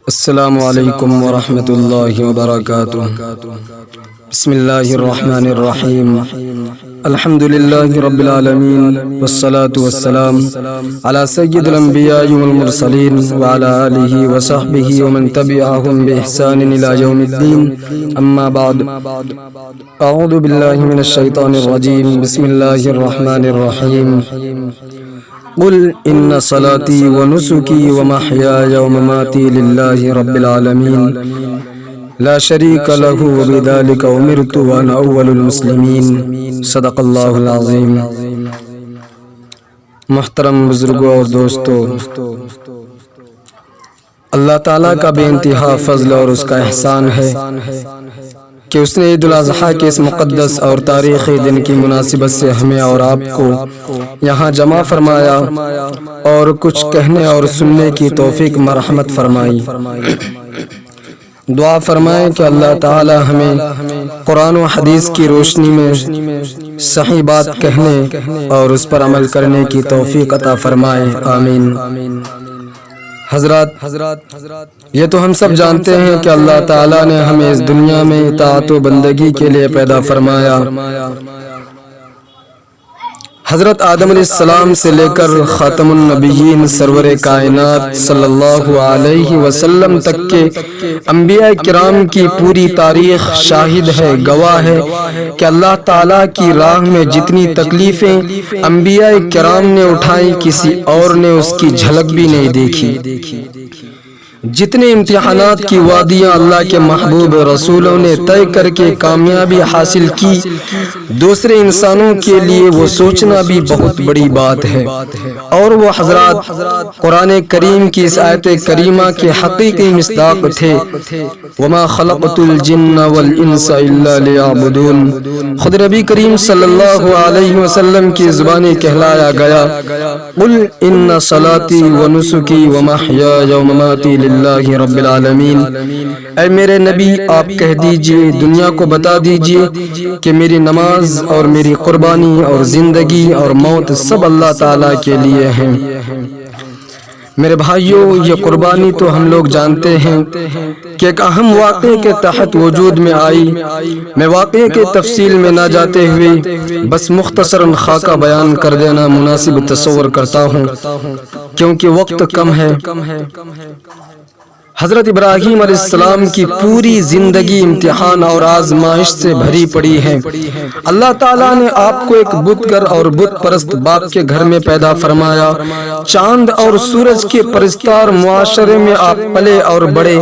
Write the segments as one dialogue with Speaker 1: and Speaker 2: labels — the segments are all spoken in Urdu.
Speaker 1: السلام علیکم ورحمۃ اللہ وبرکاتہ۔ بسم اللہ الرحمن الرحیم۔ الحمد للہ رب العالمین والصلاة والسلام علی سید الانبیاء والمرسلین وعلی آلہ وصحبہ ومن تبعہم بإحسان الی یوم الدین، اما بعد۔ اعوذ باللہ من الشیطان الرجیم، بسم اللہ الرحمن الرحیم۔ قل ان صلاتي ونسكي ومحياي ومماتي لله رب العالمين لا شريك له وبذلك امرت وانا اول المسلمين، صدق اللہ العظیم۔ محترم بزرگوں اور دوستو، اللہ تعالیٰ کا بے انتہا فضل اور اس کا احسان ہے کہ اس نے عید الاضحیٰ کے اس مقدس اور تاریخی دن کی مناسبت سے ہمیں اور آپ کو یہاں جمع فرمایا اور کچھ کہنے اور سننے کی توفیق مرحمت فرمائی۔ دعا فرمائیں کہ اللہ تعالی ہمیں قرآن و حدیث کی روشنی میں صحیح بات کہنے اور اس پر عمل کرنے کی توفیق عطا فرمائے، آمین۔ حضرات، یہ تو ہم سب جانتے ہیں کہ اللہ تعالیٰ نے ہمیں اس دنیا میں اطاعت و بندگی کے لیے پیدا فرمایا۔ حضرت آدم علیہ السلام سے لے کر خاتم النبیین سرور کائنات صلی اللہ علیہ وسلم تک کے انبیاء کرام کی پوری تاریخ شاہد ہے، گواہ ہے کہ اللہ تعالیٰ کی راہ میں جتنی تکلیفیں انبیاء کرام نے اٹھائیں کسی اور نے اس کی جھلک بھی نہیں دیکھی۔ جتنے امتحانات کی وادیاں اللہ کے محبوب رسولوں نے طے کر کے کامیابی حاصل کی، دوسرے انسانوں کے لیے وہ سوچنا بھی بہت بڑی بات ہے۔ اور وہ حضرات قرآن کریم کی اس آیت کریمہ کے حقیقی مصداق تھے، وَمَا خَلَقْتُ الْجِنَّ وَالْإِنسَ إِلَّا لِيَعْبُدُونَ۔ خود نبی کریم صلی اللہ علیہ وسلم کی زبانی کہلایا گیا، قُلْ إِنَّ صَلَاتِي وَنُسُكِي وَمَحْيَايَ وَمَمَاتِي للہ رب العالمین۔ اے میرے نبی، آپ کہہ دیجئے، دنیا کو بتا دیجئے کہ میری نماز اور میری قربانی اور زندگی اور موت سب اللہ تعالیٰ کے لیے ہیں۔ میرے بھائیوں، یہ قربانی تو ہم لوگ جانتے ہیں کہ ایک اہم واقعے کے تحت وجود میں آئی۔ میں واقعے کے تفصیل میں نہ جاتے ہوئے بس مختصراً خاکہ بیان کر دینا مناسب تصور کرتا ہوں کیونکہ وقت کم ہے۔ حضرت ابراہیم علیہ السلام کی پوری زندگی امتحان اور آزمائش سے بھری پڑی ہے۔ اللہ تعالیٰ نے آپ کو ایک بت گر اور بت پرست باپ کے گھر میں پیدا فرمایا۔ چاند اور سورج کے پرستار معاشرے میں آپ پلے اور بڑے۔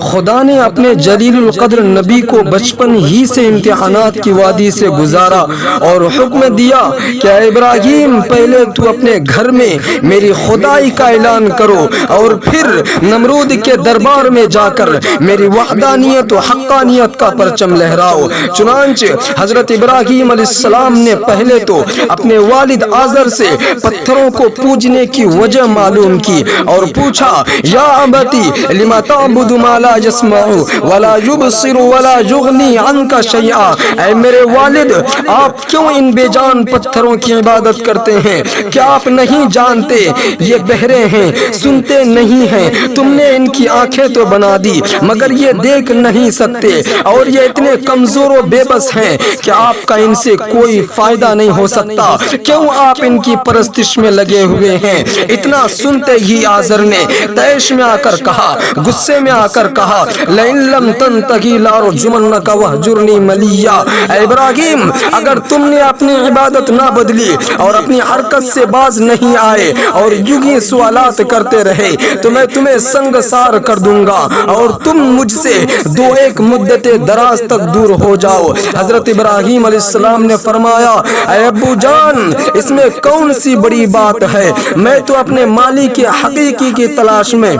Speaker 1: خدا نے اپنے جلیل القدر نبی کو بچپن ہی سے امتحانات کی وادی سے گزارا اور حکم دیا کہ اے ابراہیم، پہلے تو اپنے گھر میں میری خدائی کا اعلان کرو اور پھر نمرود کے دربار میں جا کر میری وحدانیت و حقانیت کا پرچم لہراؤ۔ چنانچہ حضرت ابراہیم علیہ السلام نے پہلے تو اپنے والد آزر سے پتھروں کو پوجنے کی وجہ معلوم کی اور پوچھا، یا ابتی لما تعبد ما لا يسمع ولا يبصر ولا يغني عنك شيئا۔ اے میرے والد، آپ کیوں ان بے جان پتھروں کی عبادت کرتے ہیں؟ کیا آپ نہیں جانتے یہ بہرے ہیں، سنتے نہیں ہیں؟ تم نے ان کی آنکھیں تو بنا دی مگر یہ دیکھ نہیں سکتے، اور یہ اتنے کمزور و بے بس ہیں کہ آپ کا ان سے کوئی فائدہ نہیں ہو سکتا۔ کیوں آپ ان کی پرستش میں لگے ہوئے ہیں؟ اتنا سنتے ہی آزر نے طیش میں آ کر کہا، غصے میں آ کر کہا، لئن لم تنتہی لارجمنک وہجرنی ملیا۔ اے ابراہیم، اگر تم نے اپنی عبادت نہ بدلی اور اپنی حرکت سے باز نہیں آئے اور یوں ہی سوالات کرتے رہے تو میں تمہیں سنگ سار کر دوں گا اور تم مجھ سے دو ایک مدت دراز تک دور ہو جاؤ۔ حضرت ابراہیم علیہ السلام نے فرمایا، اے ابو جان، اس میں کون سی بڑی بات ہے؟ میں تو اپنے مالک کے حقیقی کی تلاش میں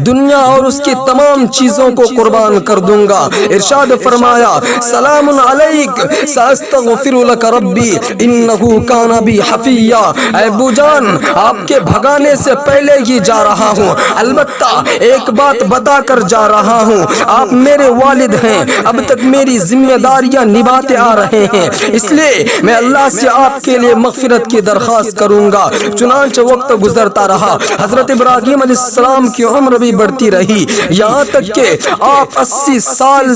Speaker 1: دنیا اور اس کی تمام چیزوں کو قربان کر دوں گا۔ ارشاد فرمایا، سلام علیک ساستغفر لک ربی انہ کان بی حفیا۔ اے ابو جان، آپ کے بھگانے سے پہلے ہی جا رہا ہوں، البتہ ایک ایک بات بتا کر جا رہا ہوں، آپ میرے والد ہیں، اب تک میری ذمہ داریاں نبھاتے آ رہے ہیں، اس لیے میں اللہ سے آپ کے لیے مغفرت کی درخواست کروں گا۔ چنانچہ وقت گزرتا رہا، حضرت ابراہیم علیہ السلام کی عمر بھی بڑھتی رہی، یہاں تک کہ آپ 80 سال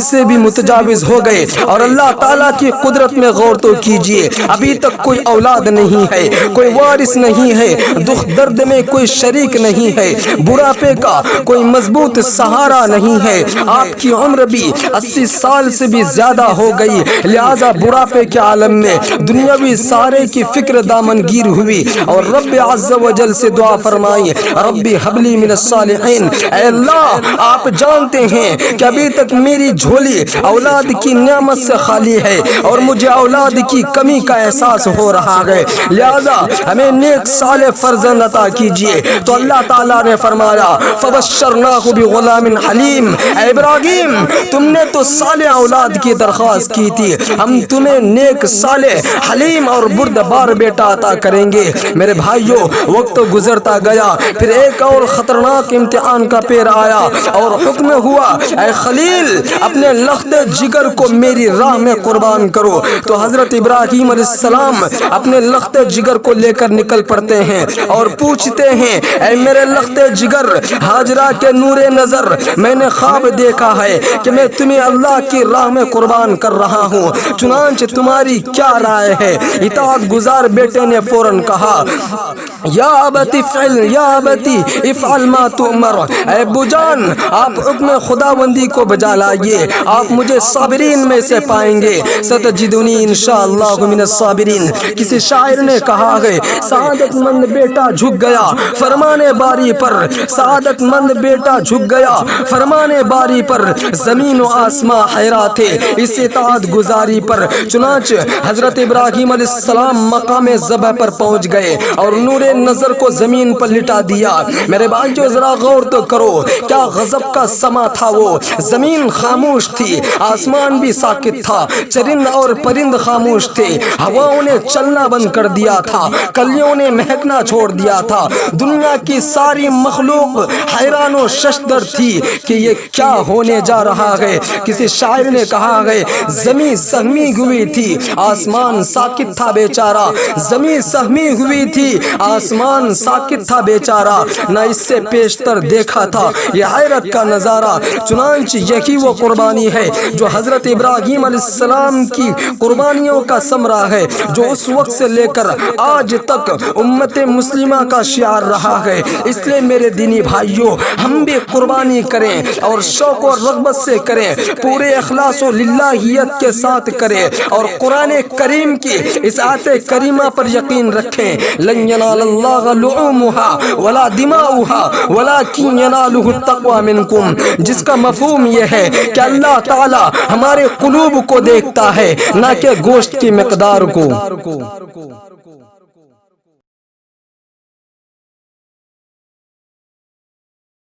Speaker 1: سے بھی متجاوز ہو گئے۔ اور اللہ تعالیٰ کی قدرت میں غور تو کیجئے، ابھی تک کوئی اولاد نہیں ہے، کوئی وارث نہیں ہے، دکھ درد میں کوئی شریک نہیں ہے، بڑھاپے کا کوئی مضبوط سہارا نہیں ہے۔ آپ کی عمر بھی 80 سال سے بھی زیادہ ہو گئی، لہذا بڑھاپے کے عالم میں دنیاوی سہارے کی فکر دامنگیر ہوئی اور رب عز و جل سے دعا فرمائی، ربی حبلی من الصالحین، اے اللہ آپ جانتے ہیں کہ ابھی تک میری جھولی اولاد کی نعمت سے خالی ہے اور مجھے اولاد کی کمی کا احساس ہو رہا ہے، لہذا ہمیں نیک صالح فرزند عطا کیجیے۔ تو اللہ تعالیٰ نے فرمایا فبشرناہ بغلام حلیم، اے ابراہیم تم نے تو صالح اولاد کی درخواست کی تھی، ہم تمہیں نیک صالح حلیم اور بردبار بیٹا عطا کریں گے۔ میرے بھائیوں وقت گزرتا گیا، پھر ایک اور خطرناک امتحان کا پیر آیا اور حکم ہوا اے خلیل اپنے لخت جگر کو میری راہ میں قربان کرو۔ تو حضرت ابراہیم علیہ السلام اپنے لخت جگر کو لے کر نکل پڑتے ہیں اور پوچھتے ہیں اے میرے لخت جگر ہاجرہ کے نور نظر، میں نے خواب دیکھا ہے کہ میں تمہیں اللہ کی راہ میں قربان کر رہا ہوں، چنانچہ تمہاری کیا رائے ہے؟ اطاعت گزار بیٹے نے فوراً کہا یا ابتی افعل ما تؤمر، اے ابو جان آپ حکم خداوندی کو بجا لائیے، آپ مجھے صابرین میں سے پائیں گے، ستجدنی انشاءاللہ من الصابرین۔ کسی شاعر نے کہا ہے سعادت مند بیٹا جھک گیا فرمانے باری پر، سعادت مند بیٹا جھک گیا فرمانے باری پر، زمین و آسماں حیران تھے اس اطاعت گزاری پر۔ چنانچہ حضرت ابراہیم علیہ السلام مقام ذبح پر پہنچ گئے اور نور نظر کو زمین پر لٹا دیا۔ میرے بھائیو ذرا غور تو کرو، کیا غضب کا سما تھا وہ، زمین خاموش تھی، آسمان بھی ساکت تھا، چرند اور پرند خاموش تھے، ہواؤں نے چلنا بند کر دیا تھا، کلیوں نے مہکنا چھوڑ دیا تھا، دنیا کی ساری مخلوق حیران و ششدر تھی کہ یہ کیا ہونے جا رہا ہے۔ کسی شاعر نے کہا ہے زمین سہمی ہوئی تھی آسمان ساکت تھا بیچارہ، زمین سہمی ہوئی تھی آسمان ساکت تھا بیچارہ، نہ اس سے پیشتر دیکھا تھا یہ حیرت کا نظارہ۔ چنانچہ یہی وہ قربانی ہے جو حضرت ابراہیم علیہ السلام کی قربانیوں کا ثمرہ ہے، جو اس وقت سے لے کر آج تک امت مسلمہ کا شعار رہا ہے۔ اس لیے میرے دینی بھائیوں ہم بھی قربانی کریں اور شوق و رغبت سے کریں، پورے اخلاص و للہیت کے ساتھ کریں اور قرآن کریم کی اس آیت کریمہ پر یقین رکھیں لن ینال اللہ لحومها ولا دماؤها ولکن ینالہ التقوی منکم، جس کا مفہوم یہ ہے کہ اللہ تعالی ہمارے قلوب کو دیکھتا ہے نہ کہ گوشت کی مقدار کو۔